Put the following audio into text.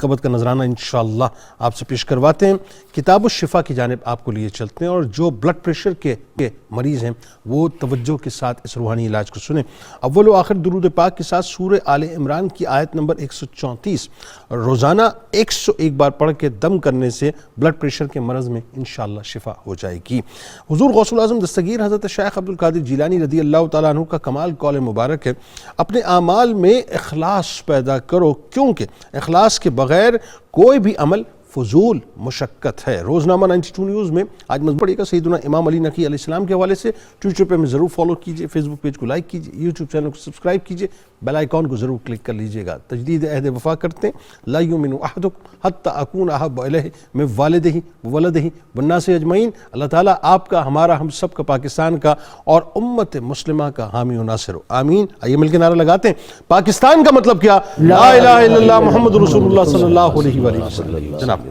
قبط کا نذرانہ انشاءاللہ آپ سے پیش کرواتے ہیں۔ کتاب الشفا کی جانب آپ کو لیے چلتے ہیں، اور جو بلڈ پریشر کے مریض ہیں وہ توجہ کے ساتھ اس روحانی علاج کو سنیں۔ اول و آخر درود پاک کے ساتھ سورہ آل عمران کی آیت نمبر 134 روزانہ 101 بار پڑھ کے دم کرنے سے بلڈ پریشر کے مرض میں انشاءاللہ شفا ہو جائے گی۔ حضور غوث الاعظم دستگیر حضرت شیخ عبد القادر جیلانی رضی اللہ تعالیٰ عنہ کا کمال قول مبارک ہے، اپنے اعمال میں اخلاص پیدا کرو، کیونکہ اخلاص کے بغیر کوئی بھی عمل فضول مشقت ہے۔ روزنامہ 92 نیوز میں آج مضمون پڑھیے گا سیدنا امام علی نقی علیہ السلام کے حوالے سے۔ ٹویٹر پہ ہمیں ضرور فالو کیجئے، فیس بک پیج کو لائک کیجئے، یوٹیوب چینل کو سبسکرائب کیجئے، بیل آئیکن کو ضرور کلک کر لیجئے گا۔ تجدید عہد وفا کرتے ہیں، لا یؤمن احدکم حتی اکون احب الیہ من والدہ وولدہ والناس اجمعین۔ اللہ تعالیٰ آپ کا، ہمارا، ہم سب کا، پاکستان کا اور امت مسلمہ کا حامی و ناصر ہو، آمین۔ آئیے مل کے نعرہ لگاتے ہیں۔ پاکستان کا مطلب کیا؟ لا الہ الا اللہ محمد رسول اللہ صلی اللہ علیہ وسلم۔ جناب